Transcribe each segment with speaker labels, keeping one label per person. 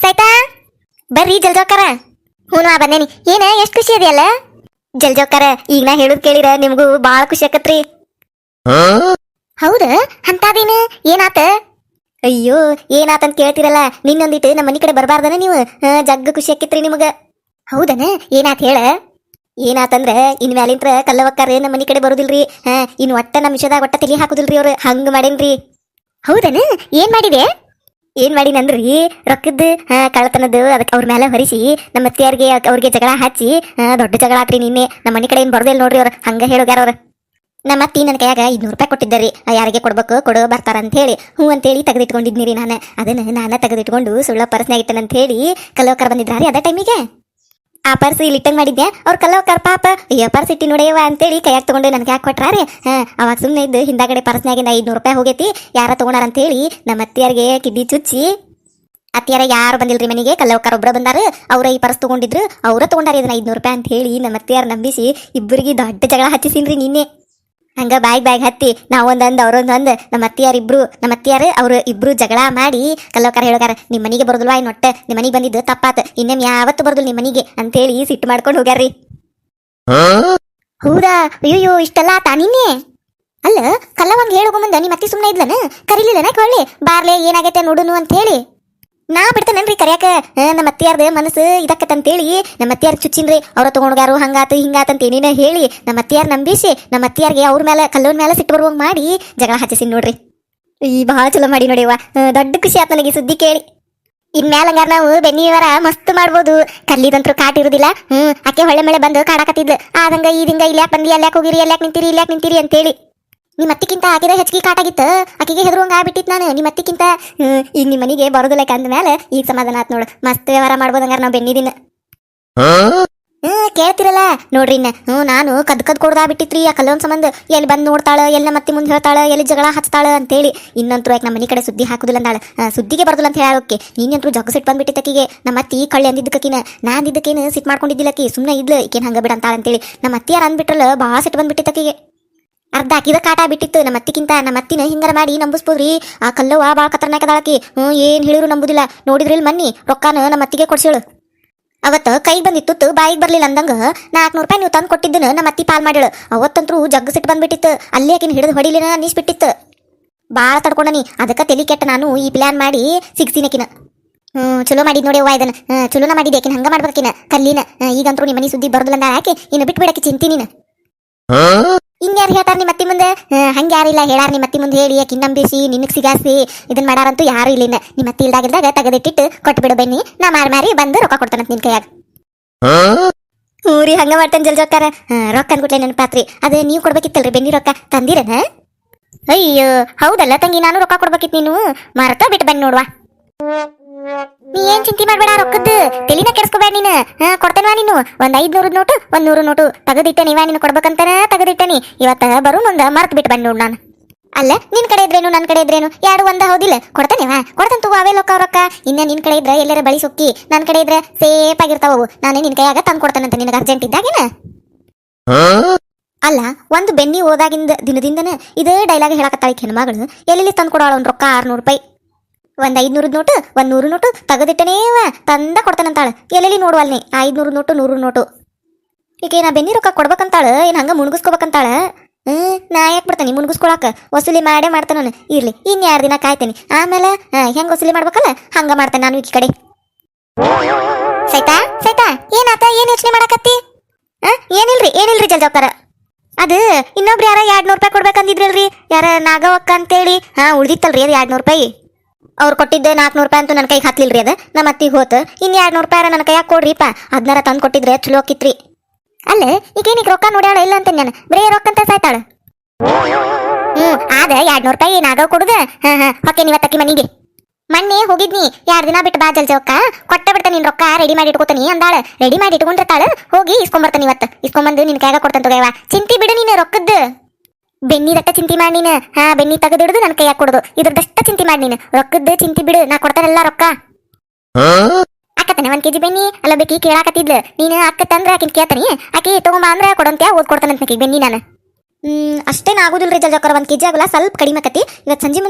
Speaker 1: ಸೈತಾ ಬರ್ರಿ ಜಲ್ಜೋಕರ. ಹ್ಞೂ ಬಂದೇನಿ. ಏನ ಎಷ್ಟು ಖುಷಿ ಅದೆಯಲ್ಲ ಜಲ್ಜೋಕರ. ಈಗ ನಾ ಹೇಳುದ್ ಕೇಳಿರ ನಿಮ್ಗೂ ಬಾಳ ಖುಷಿ ಆಕತ್ರಿ. ಹೌದ ಅಂತಾದೇನ ಏನಾತ? ಅಯ್ಯೋ ಏನಾತಂತ ಕೇಳ್ತಿರಲ್ಲ. ನಿನ್ನೊಂದಿಟ್ಟು ನಮ್ಮ ಮನಿ ಕಡೆ ಬರಬಾರ್ದನ ನೀವು? ಜಗ್ಗ ಖುಷಿ ಆಕಿತ್ರಿ ನಿಮಗ. ಹೌದನ ಏನಾತ ಹೇಳ. ಏನಾತಂದ್ರ ಇನ್ ಮ್ಯಾಲಿಂತ್ರ ಕಲ್ಲವಕ್ಕಾರ ನಮ್ಮ ಮನಿ ಕಡೆ ಬರುದಿಲ್ರಿ. ಇನ್ ಒಟ್ಟ ನಮ್ಮ ವಿಷಯದಾಗ ಒಟ್ಟ ತಲಿ ಹಾಕುದಿಲ್ರಿ ಅವ್ರು. ಹಂಗ ಮಾಡೇನ್ರಿ. ಹೌದನ ಏನ್ ಮಾಡಿದೆ? ಏನ್ ಮಾಡಿನಂದ್ರಿ ರೊಕ್ಕದ್ದು ಕಳ್ಳತನದ್ದು ಅದಕ್ಕೆ ಅವ್ರ ಮೇಲೆ ಹೊರಿಸಿ ನಮ್ಮ ಅತ್ತಿಯಾರಿಗೆ ಅವ್ರಿಗೆ ಜಗಳ ಹಚ್ಚಿ ದೊಡ್ಡ ಜಗಳ ಆತ್ರಿ. ನಿನ್ನೆ ನಮ್ಮ ಮನಿ ಕಡೆ ಏನ್ ಬರ್ದಿಲ್ಲ ನೋಡ್ರಿ ಅವ್ರು. ಹಂಗ ಹೇಳೋಗ್ಯಾರ ಅವ್ರು. ನಮ್ಮ ಅತ್ತಿ ನನ್ನ ಕೈಯಾಗ 200 ರೂಪಾಯಿ ಕೊಟ್ಟಿದ್ದರಿ. ಯಾರಿಗೆ ಕೊಡ್ಬೇಕು ಕೊಡು ಬರ್ತಾರ ಅಂತ ಹೇಳಿ ಹ್ಞೂ ಅಂತೇಳಿ ತೆಗೆದಿಟ್ಕೊಂಡಿದ್ನಿರಿ. ನಾನು ತೆಗೆದಿಟ್ಕೊಂಡು ಸುಳ್ಳ ಪರ್ಸ್ನಾಗ ಇಟ್ಟನಂತ ಹೇಳಿ ಕಲ್ಲವಕ್ಕರ್ ಬಂದಿದ್ರಾರಿ ಅದೇ ಟೈಮಿಗೆ. ಆ ಪರ್ಸ್ ಇಲ್ಲಿ ಇಟ್ಟಂಗ್ ಮಾಡಿದ್ದೆ. ಅವ್ರ ಕಲ್ಲವಕ್ಕರ್ ಪಾಪ ಅಯ್ಯೋ ಪರ್ಸ್ ಇಟ್ಟಿ ನೋಡೆಯವ ಅಂತೇಳಿ ಕೈಯಾಗ ತಗೊಂಡು ನನ್ಗೆ ಯಾಕೆ ಕೊಟ್ರಾರಿ. ಅವಾಗ ಸುಮ್ಮನೆ ಇದ್ದು ಹಿಂದಾಗಡೆ ಪರ್ಸ್ನಾಗಿಂದ 500 ರೂಪಾಯಿ ಹೋಗೈತಿ. ಯಾರ ತಗೊಂಡಾರ ಅಂತ ಹೇಳಿ ನಮ್ಮ ಅತ್ತಿಯಾರಿಗೆ ಕಿಡ್ಡಿ ಚುಚ್ಚಿ. ಅತ್ತಿಯಾರ ಯಾರು ಬಂದಿಲ್ರಿ ಮನೆಗೆ, ಕಲ್ಲವಕ್ಕರ್ ಒಬ್ಬರ ಬಂದಾರ. ಅವ್ರ ಈ ಪರ್ಸ್ ತಗೊಂಡಿದ್ರು, ಅವ್ರ ತಗೊಂಡಾರ ಇದನ್ನ 500 ರೂಪಾಯಿ ಅಂತ ಹೇಳಿ ನಮ್ಮ ಅತ್ತಿಯಾರ ನಂಬಿಸಿ ಇಬ್ಬರಿಗೆ ದೊಡ್ಡ ಜಗಳ ಹಚ್ಚಿಸಿನ್ರಿ ನಿನ್ನೆ. ಹಂಗ ಬಾಯಿಗೆ ಹತ್ತಿ ನಾವೊಂದಂದು ಅವ್ರೊಂದು ನಮ್ಮ ಅತ್ತಿಯಾರು ಅವ್ರು ಇಬ್ರು ಜಗಳ ಮಾಡಿ ಕಲ್ಲವಕ್ಕರ್ ಹೇಳೋಗಾರ ನಿಮ್ಮ ಮನೆಗೆ ಬರೋದಿಲ್ವಾ ಇನ್ನೊಟ್ಟೆ ನಿಮ್ಮ ಮನೆಗೆ ಬಂದಿದ್ದು ತಪ್ಪಾತ, ಇನ್ನೇಮ್ ಯಾವತ್ತು ಬರೋದಿಲ್ಲ ನಿಮ್ಮ ಮನೆಗೆ ಅಂತೇಳಿ ಸಿಟ್ಟು ಮಾಡ್ಕೊಂಡು ಹೋಗ್ಯಾರ್ರಿ. ಹೌದಾ? ಅಯ್ಯೋ ಇಷ್ಟೆಲ್ಲ ಆತ ನಿನ್ನೆ? ಅಲ್ಲ ಕಲ್ಲವಂಗ ಹೇಳೋಗು ನಿಮ್ಮ ಅತ್ತಿ ಸುಮ್ಮನೆ ಇದ್ಲನ? ಕರೀಲಿಲ್ಲನ ಕೊಳ್ಳಿ ಬಾರ್ಲೆ ಏನಾಗೈತೆ ನೋಡುನು ಅಂತ ಹೇಳಿ? ನಾ ಬಿಡ್ತೇನನ್ರಿ ಕರ್ಯಾಕ. ನಮ್ಮ ಅತ್ತಿಯಾರ್ದ ಮನಸ್ಸು ಇದಕ್ಕತ್ತಂತೇಳಿ ನಮ್ಮ ಅತ್ತಿಯಾರ್ ಚುಚ್ಚಿನ್ರಿ. ಅವ್ರ ತಗೊಂಡ್ಗಾರು ಹಂಗಾತ ಹಿಂಗಾತಂತ ಏನೇನ ಹೇಳಿ ನಮ್ಮ ಅತ್ತಿಯಾರ್ ನಂಬಿಸಿ ನಮ್ಮ ಅತ್ತಿಯಾರ್ಗೆ ಅವ್ರ ಮೇಲೆ ಕಲ್ಲೋನ್ ಮೇಲೆ ಸಿಟ್ಟು ಬರುವಂಗ ಮಾಡಿ ಜಗಳ ಹಚ್ಚಿಸಿನ್ ನೋಡ್ರಿ. ಈ ಬಹಳ ಚಲೋ ಮಾಡಿ ನೋಡಿವ. ದೊಡ್ಡ ಖುಷಿ ಆತ ನನಗೆ ಸುದ್ದಿ ಕೇಳಿ. ಇನ್ಮ್ಯಾಲಂಗಾರ ನಾವು ಬೆನ್ನಿವರ ಮಸ್ತ್ ಮಾಡ್ಬೋದು. ಕಲ್ಲಿದಂತ್ರು ಕಾಟ್ ಇರುದಿಲ್ಲ. ಆಕೆ ಹೊಳೆ ಮಳೆ ಬಂದು ಕಾಡಕತ್ತಿದ್ಲು. ಆದಂಗ ಈದಿಂಗ ಇಲ್ಯಾಕ್ ಬಂದಿ, ಅಲ್ಯಾಕ್ ಹೋಗಿರಿ, ಅಲ್ಯಾಕ್ ನಿಂತಿರಿ ಅಂತೇಳಿ. ನಿಮ್ಮ ಅತ್ತಿಕ್ಕಿಂತ ಆಕೆದ ಹೆಚ್ಚಿಗೆ ಕಾಟಾಗಿತ್ತು. ಆಕೆಗೆ ಹೆದರುವಂಗ ಆಗ್ಬಿಟ್ಟಿತ್ತು ನಾನು ನಿಮ್ಮ ಅತ್ತಿಕ್ಕಿಂತ. ಈಗ ನಿಮ್ಮ ಮನೆಗೆ ಬರೋದಿಲ್ಲ ಅಂದ್ಮೇಲೆ ಈಗ ಸಮಾಧಾನ ಆತ್ ನೋಡು. ಮಸ್ತ್ ವ್ಯವಹಾರ ಮಾಡ್ಬೋದಂಗಾರ ನಾವು ಬೆನ್ನಿದಿನ. ಕೇಳ್ತಿರಲ್ಲ ನೋಡ್ರಿ ನಾನು ಕದ್ ಕೊಡ್ದಾಗ್ಬಿಟ್ಟಿತ್ರಿ ಆ ಕಲ್ಲೋನ್ ಸಂಬಂಧ. ಎಲ್ಲಿ ಬಂದು ನೋಡ್ತಾಳ, ಎಲ್ಲಿ ನಮ್ಮ ಅತ್ತಿ ಮುಂದೆ ಹೇಳ್ತಾಳ, ಎಲ್ಲಿ ಜಗಳ ಹಚ್ತಾಳ ಅಂತೇಳಿ. ಇನ್ನಂತರೂ ಯಾಕೆ ನಮ್ಮ ಮನೆ ಕಡೆ ಸುದ್ದಿ ಹಾಕುದಿಲ್ಲ ಅಂದಾಳ. ಸುದ್ದಿಗೆ ಬರೋದಿಲ್ಲ ಅಂತ ಹೇಳೋಕೆ ನೀನಂತರೂ ಜಗ್ಗ ಸಿಟ್ಟು ಬಂದ್ಬಿಟ್ಟಿತ್ತಕಿಗೆ. ನಮ್ಮ ಅತ್ತಿ ಕಳ್ಳಿ ಅಂದಿದ್ದಕ್ಕೀನ ನಾ ಅಂದಿದ್ದಕ್ಕೇನು ಸಿಟ್ಟು ಮಾಡ್ಕೊಂಡಿದ್ದಿಲ್ಲಕಿ. ಸುಮ್ಮನೆ ಇದ್ಲು ಈಕೇನು ಹಂಗ ಬಿಡ ಅಂತಾಳ ಅಂತೇಳಿ. ನಮ್ಮ ಅತ್ತಿಯಾರ ಅಂದ್ಬಿಟ್ರಲ್ಲ ಭಾಳ ಸಿಟ್ಟು ಬಂದ್ಬಿಟ್ಟಿತ್ತಕಿಗೆ. ಅರ್ಧ ಹಾಕಿದ ಕಾಟ ಬಿಟ್ಟಿತ್ತು ನಮ್ಮ ಅತ್ತಿಗಿಂತ. ನಮ್ಮ ಅತ್ತಿನ ಹಿಂಗಾರ ಮಾಡಿ ನಂಬಿಸ್ಬೋದ್ರಿ. ಆ ಕಲ್ಲವ್ವ ಭಾಳ ಖತರ್ನಾಕದಾಳಕಿ. ಏನ್ ಹೇಳಿದ್ರು ನಂಬುದಿಲ್ಲ. ನೋಡಿದ್ರಿಲ್ ಮನ್ನಿ ರೊಕ್ಕಾನ ನಮ್ಮ ಅತ್ತಿಗೆ ಕೊಡ್ಸೇಳು. ಅವತ್ತು ಕೈಗೆ ಬಂದಿತ್ತು ಬಾಯಿಗೆ ಬರ್ಲಿಲ್ಲ ಅಂದಂಗ 400 ರೂಪಾಯಿ ನೀವು ತಂದು ಕೊಟ್ಟಿದ್ದನ ನಮ್ಮ ಅತ್ತಿ ಪಾಲ್ ಮಾಡ್ಯಾಳು. ಅವತ್ತಂತರೂ ಜಗ್ಗ ಸಿಟ್ಟು ಬಂದ್ಬಿಟ್ಟಿತ್ತು. ಅಲ್ಲೇ ಆಕಿನ ಹಿಡಿದು ಹೊಡಿಲಿನ ಅನ್ನಿಸ್ಬಿಟ್ಟಿತ್ತು. ಭಾಳ ತಡ್ಕೊಂಡನಿ. ಅದಕ್ಕೆ ತಲೆ ಕೆಟ್ಟ ನಾನು ಈ ಪ್ಲಾನ್ ಮಾಡಿ ಸಿಗ್ಸಿನಕಿನ. ಚಲೋ ಮಾಡಿದ್ ನೋಡಿ ಅವ್ವ ಇದನ್ನ. ಚಲೋನ ಮಾಡಿದ್ದೆ ಆಕಿನ. ಹಂಗ ಮಾಡ್ಬೇಕಿನ ಕಲ್ಲಿನ. ಈಗಂತರೂ ನಿಮ್ಮ ಮನೆ ಸುದ್ದಿ ಬರೋದಿಲ್ಲ ಅಂದ ಯಾಕೆ ಇನ್ನು ಬಿಟ್ಟು ಬಿಡಕ್ಕೆ ಚಿಂತಿ ನೀನು. ಇನ್ಯಾರು ಹೇಳ್ತಾರ ನಿಮ್ಮ ಅತ್ತಿ ಮುಂದೆ? ಹಂಗೆ ಯಾರಿಲ್ಲ ಹೇಳಾರ ನಿಮ್ಮ ಅತ್ತಿ ಮುಂದೆ ಹೇಳಿ ಆಕಿ ನಂಬಿಸಿ ನಿನಗೆ ಸಿಗಾಸಿ ಇದನ್ನ ಮಾಡಾರಂತೂ ಯಾರು ಇಲ್ಲ. ನಿಮ್ಮ ಅತ್ತಿ ಇಲ್ದಾಗಿದ್ದಾಗ ತೆಗೆದಿಟ್ಟಿಟ್ಟು ಕೊಟ್ಟು ಬಿಡು ಬನ್ನಿ. ನಾ ಮಾರಿ ಬಂದು ರೊಕ್ಕ ಕೊಡ್ತಾನಂತ ನಿನ್ ಕೈಯಾಗ. ಊರಿ ಹಂಗ ಮಾಡ್ತಾನೆ ಜಲ್ಜೋಕಾರ. ರೊಕ್ಕ ಅನ್ಬಿಟ್ಲೆ ನೆನಪಾತ್ರಿ. ಅದೇ ನೀವು ಕೊಡ್ಬೇಕಿತ್ತಲ್ರಿ ಬೆನ್ನಿ ರೊಕ್ಕ ತಂದಿರನ? ಅಯ್ಯೋ ಹೌದಲ್ಲ ತಂಗಿ, ನಾನು ರೊಕ್ಕ ಕೊಡ್ಬೇಕಿತ್ತು. ನೀನು ಮಾರತ ಬಿಟ್ಟು ಬನ್ನಿ ನೋಡುವ. ನೀ ಏನ್ ಚಿಂತೆ ಮಾಡ್ಬೇಡ. ರೊಕ್ಕದ್ದು ತೆಲಿನ ಕೆಡಿಸ್ಕೋಬೇಡ ನೀನು. ಕೊಡ್ತೇನವಾ ನೀನು ಒಂದ್ 500 ನೋಟು 100 ನೋಟು ತೆಗೆದಿಟ್ಟೆ ನೀವಾ. ನೀನು ಕೊಡ್ಬೇಕಂತಾನೆ ತೆಗೆದಿಟ್ಟನಿ. ಇವತ್ತ ಬರು ಮುಂದೆ ಮರ್ತು ಬಿಟ್ಟು ಬಂದು ನೋಡು ನಾನು. ಅಲ್ಲ ನಿನ್ ಕಡೆ ಇದ್ರೇನು ನನ್ನ ಕಡೆ ಇದ್ರೇನು ಎರಡು ಒಂದ ಹೌದಿಲ್ಲ? ಕೊಡ್ತೇನೆವಾ ಕೊಡ್ತಂತ ಅವೇ ರೊಕ್ಕ. ಇನ್ನ ನಿನ್ ಕಡೆ ಇದ್ರೆ ಎಲ್ಲರ ಬಳಿ ಸೊಕ್ಕಿ, ನನ್ನ ಕಡೆ ಇದ್ರೆ ಸೇಫ್ ಆಗಿರ್ತಾವು. ನಾನೇ ನಿನ್ ಕೈಯಾಗ ತಂದು ಕೊಡ್ತೇನಂತ ನಿನಗೆ ಅರ್ಜೆಂಟ್ ಇದ್ದಾಗೇನ. ಅಲ್ಲ ಒಂದು ಬೆನ್ನಿ ಹೋದಾಗಿಂದ ದಿನದಿಂದನ ಇದೇ ಡೈಲಾಗ್ ಹೇಳಕತ್ತಾಳ ಹೆಣ್ಮಗಳು. ಎಲ್ಲಿ ತಂದು ಕೊಡೋಳ ಒಂದು ರೊಕ್ಕ 600 ರೂಪಾಯಿ. ಒಂದ್ 500 ನೋಟು 100 ನೋಟು ತೆಗೆದಿಟ್ಟನೇವ ತಂದ ಕೊಡ್ತಾನಂತಾಳ. ಎಲ್ಲೆಲ್ಲಿ ನೋಡುವಲ್ನಿ 500 ನೋಟು 100 ನೋಟು. ಈಗ ನಾ ಬೆನ್ನಿ ರೊಕ್ಕ ಕೊಡ್ಬೇಕಂತಾಳ. ಏನ್ ಹಂಗ ಮುಣಗಿಸ್ಕೋಬೇಕಂತಾಳ? ನಾ ಯಾಕೆ ಬಿಡ್ತಾನೆ ಮುಣಗಿಸ್ಕೊಳಕ? ವಸೂಲಿ ಮಾಡೇ ಮಾಡ್ತಾನ. ಇರ್ಲಿ ಇನ್2 ದಿನ ಕಾಯ್ತೇನೆ. ಆಮೇಲೆ ಹೆಂಗ್ ವಸೂಲಿ ಮಾಡ್ಬೇಕಲ್ಲ ಹಂಗ ಮಾಡ್ತೇನೆ ನಾನು ಈ ಕಡೆ. ಸೈತಾ ಏನಾತ? ಏನ್ ಯೋಚನೆ ಮಾಡಕತ್ತಿ? ಏನಿಲ್ರಿ ಜಲ್ಜೋಕರ. ಅದು ಇನ್ನೊಬ್ರು ಯಾರ 200 ರೂಪಾಯಿ ಕೊಡ್ಬೇಕಂದಿದ್ರಲ್ರಿ, ಯಾರ ನಾಗವಕ್ಕ ಅಂತೇಳಿ. ಉಳ್ದಿತ್ತಲ್ರಿ ಅದು 200 ರೂಪಾಯಿ. ಅವ್ರು ಕೊಟ್ಟಿದ್ದೆ 400 ರೂಪಾಯಿ ಅಂತೂ ನನ್ನ ಕೈಗೆ ಹಾಕ್ಲಿಲ್ರಿ. ಅದು ನಮ್ಮ ಅತ್ತಿಗೆ ಹೋತು. ಇನ್ನು 200 ರೂಪಾಯಿ ನನ್ನ ಕೈಯಾಗ ಕೊಡ್ರಿಪ್ಪ. ಅದನ್ನಾರ ತಂದು ಕೊಟ್ಟಿದ್ರೆ ಚಲೋ ಆಕಿತ್ರಿ. ಅಲ್ಲೇ ಈಗೇನಿಗೆ ರೊಕ್ಕ ನೋಡ್ಯಾಳ ಇಲ್ಲ ಅಂತ ನಾನು ಬರೇ ರೊಕ್ಕ ಅಂತ ಸಾಯ್ತಾಳ. ಆದ 200 ರೂಪಾಯಿ ನಾಗವ್ ಕೊಡುದ. ಹೊಕ್ಕೆ ನೀವತ್ತಕ್ಕಿ ಮನಿಗೆ ಮೊನ್ನೆ ಹೋಗಿದ್ನಿ. 2 ದಿನ ಬಿಟ್ಟು ಬಾ ಜಲ್ಜವಕ್ಕ ಕೊಟ್ಟ ಬಿಡ್ತಾನೆ. ನಿನ್ ರೊಕ್ಕ ರೆಡಿ ಮಾಡಿ ಇಟ್ಕೋತಾನಿ ಅಂದಾಳ. ರೆಡಿ ಮಾಡಿ ಇಟ್ಕೊಂಡಿರ್ತಾಳ. ಹೋಗಿ ಇಸ್ಕೊಂಬರ್ತಾನೆ ಇವತ್ತು. ಇಸ್ಕೊಂಬಂದು ನಿನ್ ಕೈಯಾಗ ಕೊಡ್ತಾನ ತಗೋಯವ. ಚಿಂತಿ ಬಿಡು ನೀನು ರೊಕ್ಕದ್ದು. ಬೆನ್ನಿದಟ್ಟ ಚಿಂತಿ ಮಾಡಿ ನೀನು. ಬೆನ್ನಿ ತೆಗೆದಿಡುದು ನನ್ನ ಕೈಯಾಗ ಕೊಡುದು. ಇದ್ರದಷ್ಟ ಚಿಂತಿ ಮಾಡಿ ನೀನು. ರೊಕ್ಕದ್ದು ಚಿಂತಿ ಬಿಡು. ನಾ ಕೊಡ್ತಾನೆಲ್ಲ ರೊಕ್ಕ. ಅಕ್ಕತಾನೆ 1 kg ಬೆನ್ನಿ ಅಲ್ಲ ಬೇಕಿ ಕೇಳಾಕತ್ತಿದ್ಲು. ನೀನು ಅಕ್ಕ ತಂದ್ರೆ ಆಕಿನ ಕೇಳ್ತಾನಿ. ಆಕಿ ತಗೊಂಬ ಅಂದ್ರೆ ಕೊಡಂತ್ಯಾ ಓದ್ಕೊಡ್ತಾನಂತ ಬೆನ್ನಿ ನಾನು. ಅಷ್ಟೇನು ಆಗುದಿಲ್ರಿ ಜಲ್ಜಕ್ಕರ 1 kg ಆಗಲ್ಲ, ಸ್ವಲ್ಪ ಕಡಿಮೆ ಆಕತಿ. ಇವತ್ತು ಸಂಜೆ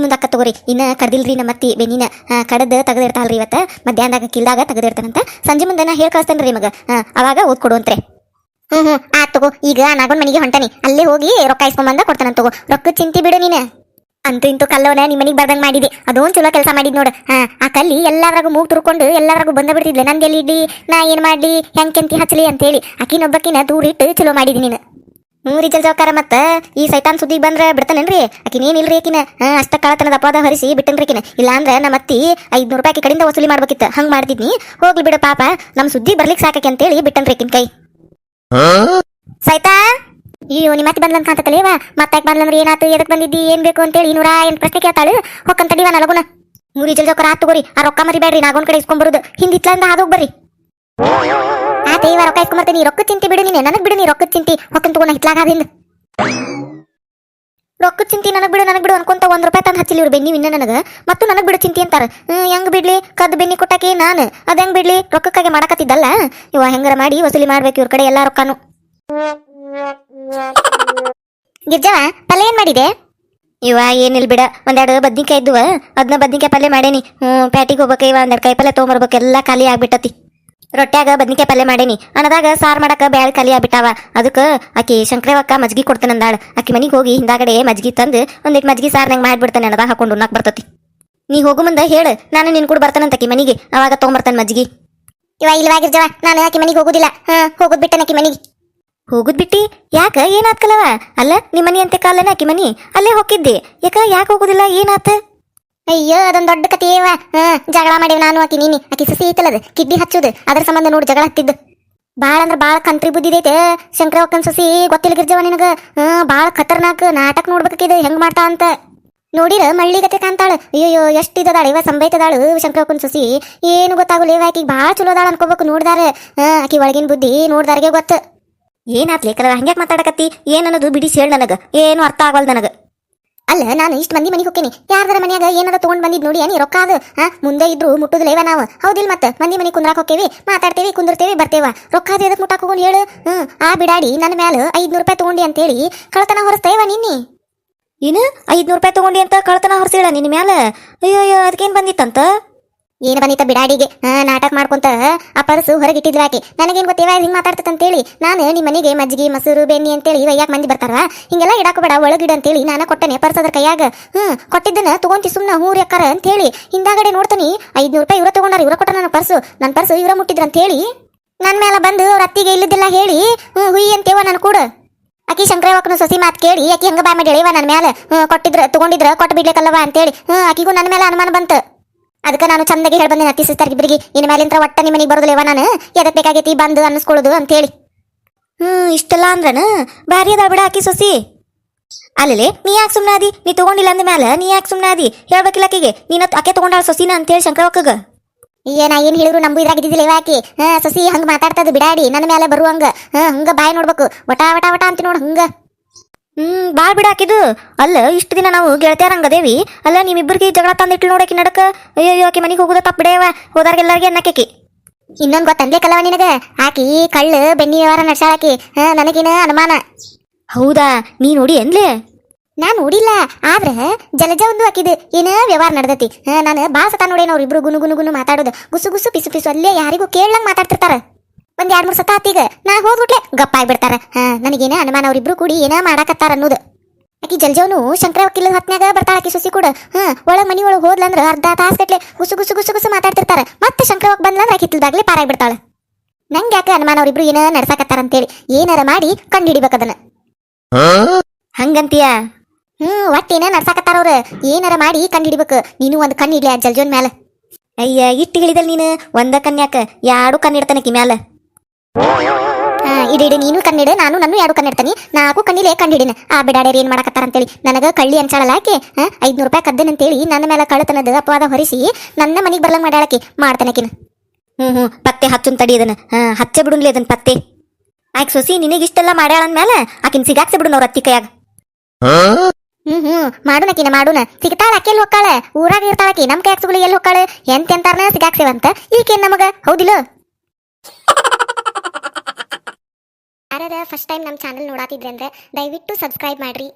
Speaker 1: ಮುಂದೆ ಅಕ್ಕ ತಗೋರಿ. ಇನ್ನು ಕಡ್ದಿಲ್ರಿ ನಮ್ಮ ಅತ್ತಿ ಬೆನ್ನಿನ ಕಡ್ದು ತೆಗೆದಿರ್ತಾಳ್ರಿ. ಇವತ್ತು ಮಧ್ಯಾಹ್ನದಾಗ ಕಿಲ್ದಾಗ ತೆಗೆದಿರ್ತಾನಂತ. ಸಂಜೆ ಮುಂದೆ ನಾ ಹೇಳಿ ಕಳಿಸ್ತೇನೆ ರೀ ಮಗ. ಅವಾಗ ಓದ್ಕೊಡುವಂತ್ರೆ. ಆತ್ ತಗೋ. ಈಗ ನಾಗೋನ್ ಮನೆಗೆ ಹೊಂಟಾನಿ, ಅಲ್ಲೇ ಹೋಗಿ ರೊಕ್ಕ ಇಸ್ಕೊಂಬಂದ ಕೊಡ್ತಾನಂತ ತಗೋ. ರೊಕ್ಕ ಚಿಂತಿ ಬಿಡು ನೀನು. ಅಂತೂ ಇಂತೂ ಕಲ್ಲೋನ ನಿಮ್ಮ ಮನೆಗೆ ಬರ್ದಂಗೆ ಮಾಡಿದೆ. ಅದೊಂದು ಚಲೋ ಕೆಲಸ ಮಾಡಿದ್ ನೋಡು. ಆ ಕಲ್ಲಿ ಎಲ್ಲಾದ್ರಾಗೂ ಮೂಗ್ ತುರ್ಕೊಂಡು ಎಲ್ಲಾದ್ರಾಗೂ ಬಂದ ಬಿಡ್ತಿದ್ಲೆ. ನಂದು ಎಲ್ಲಿ ಇಡ್ಲಿ, ನಾ ಏನು ಮಾಡ್ಲಿ, ಹೆಂಗೆ ಕೆಂತಿ ಹಚ್ಚಲಿ ಅಂತೇಳಿ ಆಕಿನೊಬ್ಬಕಿನ ದೂರಿಟ್ಟು ಚಲೋ ಮಾಡಿದಿ ನೀನು. ರೀ ಜಲ್ಜಾವ್ಕಾರ. ಮತ್ತ ಈ ಸೈತಾನ್ ಸುದ್ದಿ ಬಂದ್ರೆ ಬಿಡ್ತಾನೇನ್ರಿ? ಆಕಿನೇನಿಲ್ರಿ ಆಕಿನ ಅಷ್ಟ ಕಳತನದ ಅಪವಾದ ಹೊರಿಸಿ ಬಿಟ್ಟನ್ರಿ ಆಕಿನ. ಇಲ್ಲ ಅಂದ್ರೆ ನಮ್ಮ ಅತ್ತಿ 500 ರೂಪಾಯಿ ಕಡೆಯಿಂದ ವಸೂಲಿ ಮಾಡ್ಬೇಕಿತ್ತು. ಹಂಗ್ ಮಾಡ್ತಿದ್ನಿ. ಹೋಗ್ಲಿ ಬಿಡು ಪಾಪ, ನಮ್ ಸುದ್ದಿ ಬರ್ಲಿಕ್ಕೆ ಸಾಕಿ ಅಂತೇಳಿ ಬಿಟ್ಟನ್ರಿ ಆಕಿನ ಕೈ. ಸೈತಾ ಅಯ್ಯೋ, ನಿಮ್ಮ ಅತ್ತಿ ಬಂದ್ಲಂತ ಕಾಂತಲೇವ. ಮತ್ತಾಕ್ ಬಂದ್ಲಂದ್ರೆ ಏನಾತು, ಎದಕ್ ಬಂದಿದ್ದಿ, ಏನ್ ಬೇಕು ಅಂತೇಳಿ 108 ಪ್ರಶ್ನೆ ಕೇಳ್ತಾಳು. ಹೊಕ್ಕಂತಡಿವ ನಲಗುನ. ಮೂರಿ ಜಲ್ಜಾವ್ಕಾರ ಆತ್ ತಗೋರಿ. ಆ ರೊಕ್ಕ ಮರಿಬೇಡ್ರಿ, ನಾಗೊಂದ್ ಕಡೆ ಇಸ್ಕೊಂಡ್ಬರುದು. ಹಿಂದಿತ್ಲಂದ ಹಾದೋಗ್ ಬರ್ರಿ. ಆತೇವ ರೊಕ್ಕ ಇಸ್ಕೊಂಬರ್ತೀನಿ. ರೊಕ್ಕ ಚಿಂತಿ ಬಿಡು ನೀನೆ, ನನಗ್ ಬಿಡು. ನೀ ರೊಕ್ಕ ಚಿಂತಿ ಹೊಕ್ಕನ್ ತಗೋಣ ಹಿತ್ಲಾಗ ಹಿಂದ್. ರೊಕ್ಕ ಚಿಂತಿ ನನಗ್ ಬಿಡು ಅನ್ಕೊಂತ 1 ರೂಪಾಯಿ ತಂದು ಹಚ್ಚಿಲಿ ಇವ್ರು ಬೆನ್ನಿ ಇನ್ನ ನನಗ. ಮತ್ತು ನನಗ್ ಬಿಡು ಚಿಂತಿ ಅಂತಾರ. ಹೆಂಗ್ ಬಿಡ್ಲಿ? ಕದ್ದು ಬೆನ್ನಿ ಕೊಟ್ಟಾಕಿ ನಾನು. ಅದ ಹೆಂಗ್ ಬಿಡ್ಲಿ? ರೊಕ್ಕಕ್ಕಾಗೆ ಮಾಡಕತ್ತಿದ್ದಲ್ಲ ಇವ. ಹೆಂಗಾರ ಮಾಡಿ ವಸೂಲಿ ಮಾಡ್ಬೇಕು ಇವ್ರ ಕಡೆ ಎಲ್ಲಾ ರೊಕ್ಕನು. ಗಿರ್ಜವ, ಪಲ್ಯ ಏನ್ ಮಾಡಿದೆ? ಇವ ಏನಿಲ್ ಬಿಡ, 1-2 ಬದ್ನಿಕಾಯಿ ಇದ್ದುವ, ಅದನ್ನ ಬದ್ನಿಕಾಯಿ ಪಲ್ಯ ಮಾಡೇನಿ. ಪ್ಯಾಟಿಗೆ ಹೋಗ್ಬೇಕ. ಇವ 1-2 ಕಾಯಿ ಪಲ್ಯ ತೊಗೊಂಬರ್ಬೇಕು. ಎಲ್ಲ ಖಾಲಿ ಆಗ್ಬಿಟ್ಟತಿ. ರೊಟ್ಯಾಗ ಬದ್ನಿಕಾಯಿ ಪಲ್ಯ ಮಾಡೇನಿ. ಅನ್ನದಾಗ ಸಾರು ಮಾಡಕ ಬ್ಯಾಳೆ ಖಾಲಿ ಆಗ್ಬಿಟ್ಟಾವ. ಅದಕ್ಕೆ ಆಕಿ ಶಂಕರವಕ್ಕ ಮಜ್ಗಿ ಕೊಡ್ತಾನಂದಾಳ. ಆಕಿ ಮನಿಗೆ ಹೋಗಿ ಹಿಂದಾಗಡೆ ಮಜ್ಗಿ ತಂದು ಒಂದಿಟ್ಟು ಮಜ್ಗಿ ಸಾರ್ನಂಗೆ ಮಾಡ್ಬಿಡ್ತಾನೆ. ಅನ್ನದಾಗ ಹಾಕೊಂಡು ಉಣ್ಣಾಕ್ ಬರ್ತತಿ. ನೀ ಹೋಗು ಮುಂದೆ ಹೇಳು, ನಾನು ನಿನ್ ಕೂಡ ಬರ್ತಾನಂತ ಆಕಿ ಮನಿಗೆ. ಅವಾಗ ತೊಗೊಂಬರ್ತಾನೆ ಮಜ್ಗಿ. ಇಲ್ವಾಗಿರ್ಜವ, ನಾನು ಆಕಿ ಮನಿಗೆ ಹೋಗುದಿಲ್ಲ. ಹೋಗುದ್ ಬಿಟ್ಟನ ಆಕಿ ಮನಿಗೆ. ಹೋಗುದ್ ಬಿಟ್ಟಿ? ಯಾಕ, ಏನಾತ್ಕಲವ? ಅಲ್ಲ ನಿಮ್ಮ ಮನಿ ಅಂತೆ ಕಾಲನ ಆಕಿ ಮನಿ. ಅಲ್ಲೇ ಹೋಗಿದ್ದೆ. ಯಾಕೆ ಹೋಗುದಿಲ್ಲ? ಏನಾತ? ಅಯ್ಯೋ, ಅದೊಂದು ದೊಡ್ಡ ಕಥೆಯವ. ಜಗಳ ಮಾಡಿವ್ ನಾನು ಆಕಿ ನೀನಿ. ಆಕಿ ಸಸಿ ಐತಲ್ಲದ ಕಿಡ್ನಿ ಹಚ್ಚುದು, ಅದ್ರ ಸಂಬಂಧ ನೋಡಿ ಜಗಳ ಹತ್ತಿದ್ದು. ಬಾಳ ಅಂದ್ರ ಬಾಳ ಕಂತ್ರಿ ಬುದ್ಧಿದೈತೆ ಶಂಕರವಕ್ಕನ್ ಸಸಿ. ಗೊತ್ತಿಲ್ಲ ಗಿರ್ಜವ ನಿನಗ? ಬಾಳ ಖತರ್ನಾಕ್. ನಾಟಕ ನೋಡ್ಬೇಕಿದೆ ಹೆಂಗ್ ಮಾಡ್ತಾ ಅಂತ. ನೋಡಿರ ಮಳ್ಳಿಗತೆ ಕಾಂತಾಳ. ಅಯ್ಯೋ, ಎಷ್ಟಿದಾಳ ಇವ, ಸಂಬೈತದಾಳು ಶಂಕರವಕ್ಕನ್ ಸಸಿ. ಏನು ಗೊತ್ತಾಗುಲ್ಲ ಇವ. ಆಕಿಗೆ ಬಾಳ ಚಲೋದಾಳ ಅನ್ಕೋಬೇಕು ನೋಡ್ದಾರ. ಆಕಿ ಒಳಗಿನ ಬುದ್ಧಿ ನೋಡ್ದಾರಿಗೆ ಗೊತ್ತ. ಏನಾತ್ಲೇ ಕಲ ಹಂಗ್ಯಾಕ್ ಮಾತಾಡಕತ್ತಿ? ಏನನ್ನೋದು ಬಿಡಿಸಿ ಹೇಳ ನನಗ. ಏನು ಅರ್ಥ ಆಗವಲ್ ನನಗ. ಅಲ್ಲ, ನಾನು ಇಷ್ಟು ಮಂದಿ ಮನೆಗೆ ಹೋಗ್ತೀನಿ. ಯಾರ್ದಾರ ಮನ್ಯಾಗ ಏನಾರ ತೊಗೊಂಡ್ ಬಂದಿದ್ ನೋಡಿ ನೀ ರೊಕ್ಕ. ಅದು ಮುಂದೆ ಇದ್ರು ಮುಟ್ಟುದಿಲ್ಲ ನಾವು. ಹೌದಿಲ್ಲ? ಮತ್ತೆ ಮಂದಿ ಮನೆಗೆ ಕುಂದ್ರಾಕ್ ಹೋಗ್ತೇವಿ, ಮಾತಾಡ್ತೇವಿ, ಕುಂದಿರ್ತೇವಿ, ಬರ್ತೇವ. ರೊಕ್ಕ ಅದು ಎದಕ್ ಮುಟ್ಟಾಕ್ ಹೋಗೋಣ ಹೇಳು? ಆ ಬಿಡಾಡಿ ನನ್ನ ಮ್ಯಾಲ 500 ರೂಪಾಯಿ ತಗೊಂಡಿ ಅಂತೇಳಿ ಕಳ್ತನ ಹೊರಸ್ತೇವ ನಿನ್ನಿ. ಏನು 500 ರೂಪಾಯಿ ತಗೊಂಡಿ ಅಂತ ಕಳ್ತನ ಹೊರಸೇಳ ನಿನ್ನ ಮ್ಯಾಲ? ಅಯ್ಯೋ, ಅದಕ್ಕೇನ್ ಬಂದಿತ್ತಂತ? ಏನು ಬಂದಿತ್ತ ಬಿಡಾಡಿಗೆ? ನಾಟಕ ಮಾಡ್ಕೊಂತ ಆ ಪರ್ಸು ಹೊರಗಿಟ್ಟಿದ್ಲ ಆಕೆ. ನನಗೇನು ಗೊತ್ತೇವ ಹಿಂಗೆ ಮಾತಾಡ್ತಂತೇಳಿ. ನಾನು ನಿಮ್ಮ ಮನೆಗೆ ಮಜ್ಜಿಗೆ ಮೊಸರು ಬೆಣ್ಣಿ ಅಂತೇಳಿ ಯಾಕೆ ಮಂದಿ ಬರ್ತಾರ? ಹಿಂಗೆಲ್ಲ ಇಡಾಕೋಬೇಡ, ಒಳಗಿಡ ಅಂತೇಳಿ ನಾನು ಕೊಟ್ಟನೆ ಪರ್ಸ್ ಅದ್ರ ಕೈಯಾಗ. ಕೊಟ್ಟಿದ್ದನ್ನ ತಗೊಂತಿ ಸುಮ್ಮನೆ ಹೂರಿ ಅಕ್ಕಾರ ಅಂತೇಳಿ ಹಿಂದಾಗಡೆ ನೋಡ್ತಾನಿ 500 ರೂಪಾಯಿ ಇವ್ರ ತಗೊಂಡಾರ. ಇವ್ರ ಕೊಟ್ಟ ನನ್ನ ಪರ್ಸು ಇವ್ರ ಮುಟ್ಟಿದ್ರ ಅಂತೇಳಿ ನನ್ನ ಮೇಲೆ ಬಂದು ಅವ್ರ ಅತ್ತಿಗೆ ಇಲ್ಲದಿಲ್ಲ ಹೇಳಿ ಹುಯಿ ಅಂತೇವ ನಾನು ಕೂಡ. ಆಕಿ ಶಂಕರವಕ್ಕನ ಸೊಸಿ ಮಾತು ಕೇಳಿ ಆಕಿ ಹಂಗ ಬಾಯ್ ಮಾಡಿ ಇವ ನನ್ನ ಮೇಲೆ. ತಗೊಂಡಿದ್ರ ಕೊಟ್ಟು ಬಿಡ್ಲಿಕ್ಕಲ್ಲವ ಅಂತೇಳಿ ಆಕಿಗೂ ನನ್ನ ಮೇಲೆ ಅನುಮಾನ ಬಂತು. ಅದಕ್ಕೆ ನಾನು ಚಂದಾಗಿ ಹೇಳಿ ಬಂದೆ ಅತ್ತಿ ಸಿಸ್ಟರ್ ಇಬ್ಬರಿಗೆ, ಇನ್ ಮೇಲಿಂತ್ರ ಒಟ್ಟ ನಿಮ್ಮ ಮನೆಗೆ ಬರೋದಿಲ್ಲವ ನಾನು. ಎದಕ್ ಬೇಕಾಗೈತಿ ಬಂದು ಅನ್ನಿಸ್ಕೊಳ್ಳೋದು ಅಂತೇಳಿ. ಇಷ್ಟೆಲ್ಲ ಅಂದ್ರನ ಭಾರಿ ಅದ ಬಿಡ ಆಕಿ ಸೊಸಿ. ಅಲ್ಲೇ ನೀ ಯಾಕೆ ಸುಮ್ಮನಾದಿ? ನೀ ತಗೊಂಡಿಲ್ಲ ಅಂದ ಮ್ಯಾಲ ನೀ ಯಾಕೆ ಸುಮ್ಮನಾದಿ? ಹೇಳ್ಬೇಕಿಲ್ಲ ಆಕಿಗೆ ನೀನ ಆಕೆ ತಗೊಂಡಾಳ ಸೊಸಿನ ಅಂತೇಳಿ ಶಂಕರವಕ್ಕಗ. ನಾ ಏನ್ ಹೇಳಿದ್ರು ನಂಬು ಇದ್ರಾಗಿದ್ದಿಲ್ಲ ಆಕಿ. ಸಸಿ ಹಂಗ ಮಾತಾಡ್ತದ ಬಿಡಾಡಿ ನನ್ನ ಮೇಲೆ ಬರುವಂಗ. ಹಂಗ ಬಾಯ್ ನೋಡ್ಬೇಕು, ವಟ ವಟ ವಟ ಅಂತ ನೋಡು ಹಂಗ. ಬಾಳ್ ಬಿಡ ಹಾಕಿದು. ಅಲ್ಲ, ಇಷ್ಟು ದಿನ ನಾವು ಗೆಳತಿಯರಂಗದೇವಿ. ಅಲ್ಲ, ನಿಮ್ಮಿಬ್ಬರಿಗೆ ಜಗಳ ತಂದಿಟ್ಲು ನೋಡಕಿ ನಡಕ. ಅಯ್ಯೋ, ಆಕಿ ಮನಿಗೆ ಹೋಗುದ ತಪ್ಪಡೇವ. ಹೋದಾರ್ಗೆಲ್ಲರಿಗೆ ಅನ್ನಕಿ. ಇನ್ನೊಂದು ಗೊತ್ತಂದ್ಲೆ ಕಲವ ನಿನಗ? ಆಕಿ ಕಳ್ಳು ಬೆನ್ನಿ ವ್ಯವಹಾರ ನಡ್ಸಾಳಕಿ. ನನಗಿನ ಅನುಮಾನ. ಹೌದಾ? ನೀ ನೋಡಿ ಅನ್ಲೇ? ನಾನ್ ನೋಡಿಲ್ಲ, ಆದ್ರೆ ಜಲಜ ಒಂದು ಹಾಕಿದ್ ಏನ ವ್ಯವಹಾರ ನಡ್ದತಿ. ನಾನು ಬಾ ಸತ ನೋಡೇನ ಅವ್ರಿಬ್ರು ಗುನು ಗುನು ಗುನು ಮಾತಾಡೋದು. ಗುಸು ಗುಸು ಪಿಸು ಪಿಸು ಅಲ್ಲೇ ಯಾರಿಗೂ ಕೇಳಂಗ್ ಮಾತಾಡ್ತಿರ್ತಾರ. 1-2-3 ಸತ ಆತೀಗ ನಾ ಹೋಗ್ಬಿಟ್ಲೆ ಗಪ್ಪ ಆಗ್ಬಿಡ್ತಾರ. ನನಗೇನ ಅನುಮಾನ ಅವ್ರಿಬ್ರು ಕೂಡಿ ಏನ ಮಾಡಾಕತ್ತಾರ ಅನ್ನೋದು. ಆಕಿ ಜಲ್ಜವನು ಶಂಕರವಕ್ಕಿಲ್ಲದ ಹೊತ್ನ್ಯಾಗ ಬರ್ತಾಳ ಆಕಿ ಸೊಸಿ ಕೂಡ. ಒಳಗ್ ಮನಿ ಒಳಗೆ ಹೋದ್ಲಂದ್ರ ಅರ್ಧ ತಾಸ್ ಗಟ್ಲೆ ಗುಸು ಗುಸು ಗುಸು ಗುಸು ಮಾತಾಡ್ತಿರ್ತಾರ. ಮತ್ತೆ ಶಂಕರವಕ್ ಬಂದ್ಲಂದ್ರ ಆಕಿ ಹಿತ್ತಲ್ದಾಗ್ಲಿ ಪಾರಾಗ್ಬಿಡ್ತಾಳ. ನಂಗೆ ಯಾಕೆ ಅನುಮಾನ ಅವ್ರಿಬ್ರು ಏನ ನಡ್ಸಾಕತ್ತಾರ ಅಂತೇಳಿ ಏನಾರ ಮಾಡಿ ಕಂಡು ಹಿಡಿಬೇಕದನ್ನ. ಹಂಗಂತೀಯ? ಒಟ್ಟೇನ ನಡ್ಸಾಕತ್ತಾರ ಅವ್ರ. ಏನಾರ ಮಾಡಿ ಕಂಡು ಹಿಡಿಬೇಕು. ನೀನು ಒಂದು ಕಣ್ಣು ಇಡ್ಲಿ ಆ ಜಲ್ಜೋನ್ ಮ್ಯಾಲ. ಅಯ್ಯ, ಇಟ್ಟು ಹೇಳಿದಲ್ ನೀನು. ಒಂದ ಕನ್ಯಾಕ 2 ಕಣ್ಣಿಡ್ತಾನಕಿ ಮ್ಯಾಲ. ಇಡಿ ನೀನು ಕಣ್ಣಿಡು, ನಾನು 2 ಕಣ್ಣಿಡ್ತಾನಿ. 4 ಕಣ್ಣಿಲೆ ಕಂಡಿಡಿನ. ಆ ಬಿಡಾಡ್ಯಾರ ಏನ್ ಮಾಡಕತ್ತಾರ ಅಂತೇಳಿ. ನನಗ ಕಳ್ಳಿ ಅಂಚಾಳಲ್ಲ ಆಕೆ. 500 ರೂಪಾಯಿ ಕದ್ದನಂತೇಳಿ ನನ್ನ ಮೇಲೆ ಕಳ್ಳತನದ ಅಪವಾದ ಹೊರಿಸಿ ನನ್ನ ಮನೆಗೆ ಬರ್ಲಂಗ್ ಮಾಡ್ಯಾಳಕಿ. ಮಾಡ್ತಾನಕಿನ. ಪತ್ತೆ ಹಚ್ಚುನ್ ತಡಿ ಅದನ್ನ. ಹಚ್ಚೆ ಬಿಡುನ್ಲಿ ಅದನ್ನ ಪತ್ತೆ. ಆಕೆ ಸೊಸಿ ನಿನಗಿಷ್ಟೆಲ್ಲ ಮಾಡ್ಯಾಳಂದ್ಮೇಲೆ ಆಕಿನ್ ಸಿಗಾಕ್ಸೆ ಬಿಡು ಅವ್ರ ಅತ್ತಿ ಕೈಯಾಗ. ಮಾಡುನಕಿನ ಮಾಡುನ. ಸಿಗ್ತಾಳ ಆಕೆ ಎಲ್ಲಿ ಹೋಗ್ತಾಳ? ಊರಾಗ ಇರ್ತಾಳಕಿ. ನಮ್ ಕೈಯಾಗ ಸುಗುಳಿ ಎಲ್ಲಿ ಹೋಗ್ತಾಳೆ? ಎಂತೆಂತಾರನ ಸಿಗಾಕ್ಸೇವಂತ ಈಕೇನ್ ನಮಗ? ಹೌದಿಲ್ಲ? ಯಾರ್ಯಾರು ಫಸ್ಟ್ ಟೈಮ್ ನಮ್ಮ ಚಾನಲ್ ನೋಡಾತಿದ್ರೆ ಅಂದ್ರೆ ದಯವಿಟ್ಟು ಸಬ್ಸ್ಕ್ರೈಬ್ ಮಾಡ್ರಿ.